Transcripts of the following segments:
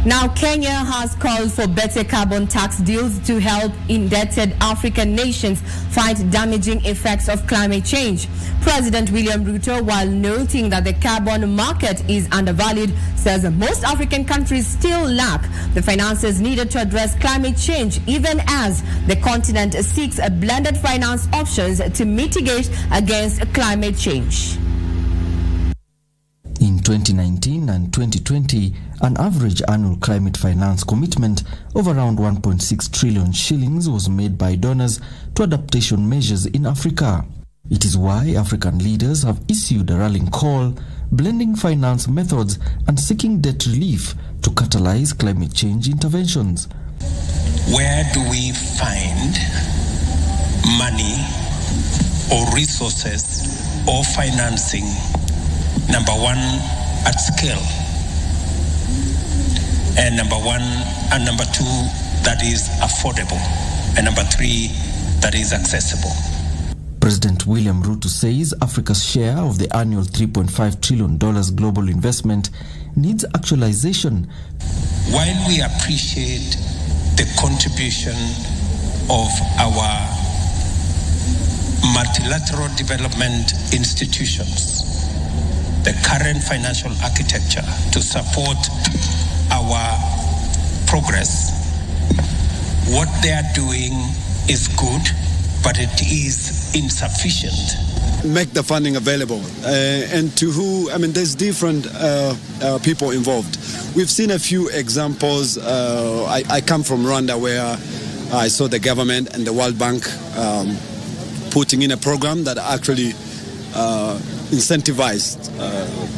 Now, Kenya has called for better carbon tax deals to help indebted African nations fight damaging effects of climate change. President William Ruto, while noting that the carbon market is undervalued, says most African countries still lack the finances needed to address climate change, even as the continent seeks a blended finance options to mitigate against climate change. In 2019 and 2020, an average annual climate finance commitment of around 1.6 trillion shillings was made by donors to adaptation measures in Africa. It is why African leaders have issued a rallying call, blending finance methods and seeking debt relief to catalyze climate change interventions. Where do we find money or resources or financing? Number one, at scale. And number two, that is affordable. And number three, that is accessible. President William Ruto says Africa's share of the annual $3.5 trillion global investment needs actualization. While we appreciate the contribution of our multilateral development institutions, the current financial architecture to support our progress, what they are doing is good, but it is insufficient. Make the funding available, and to who? I mean, there's different people involved. We've seen a few examples. I come from Rwanda, where I saw the government and the World Bank putting in a program that actually incentivized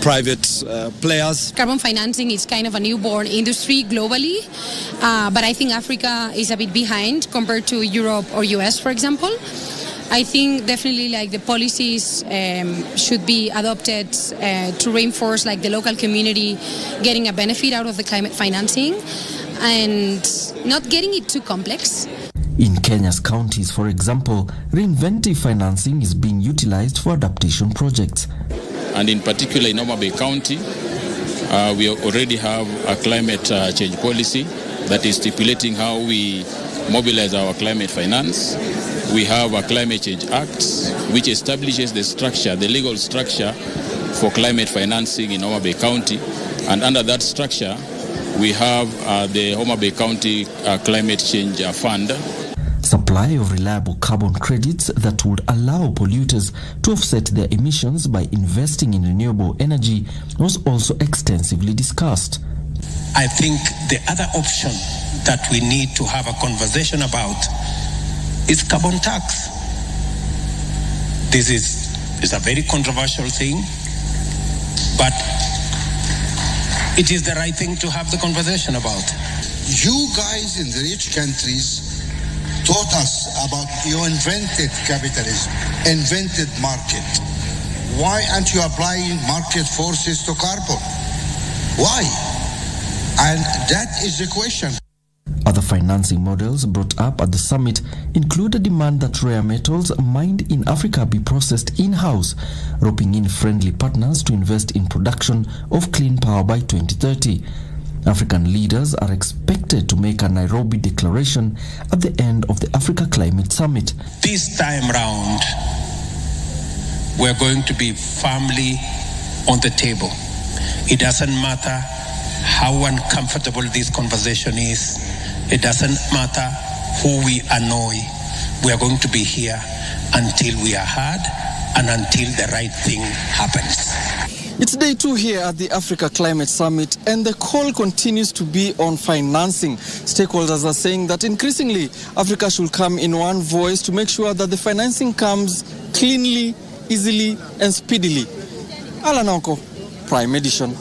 private players. Carbon financing is kind of a newborn industry globally, but I think Africa is a bit behind compared to Europe or US, for example. I think definitely like the policies should be adopted to reinforce like the local community getting a benefit out of the climate financing and not getting it too complex. In Kenya's counties, for example, reinventive financing is being utilized for adaptation projects. And in particular in Homa Bay County, we already have a climate change policy that is stipulating how we mobilize our climate finance. We have a Climate Change Act, which establishes the structure, the legal structure for climate financing in Homa Bay County. And under that structure, we have the Homa Bay County Climate Change Fund. Supply of reliable carbon credits that would allow polluters to offset their emissions by investing in renewable energy was also extensively discussed. I think the other option that we need to have a conversation about is carbon tax. This is a very controversial thing, but it is the right thing to have the conversation about. You guys in the rich countries taught us about, you invented capitalism, invented market. Why aren't you applying market forces to carbon? Why? And that is the question. Other financing models brought up at the summit include a demand that rare metals mined in Africa be processed in-house, roping in friendly partners to invest in production of clean power by 2030. African leaders are expected to make a Nairobi declaration at the end of the Africa Climate Summit. This time round, we're going to be firmly on the table. It doesn't matter how uncomfortable this conversation is. It doesn't matter who we annoy. We are going to be here until we are heard and until the right thing happens. It's day 2 here at the Africa Climate Summit, and the call continues to be on financing. Stakeholders are saying that increasingly Africa should come in one voice to make sure that the financing comes cleanly, easily and speedily. Alanoko, Prime Edition.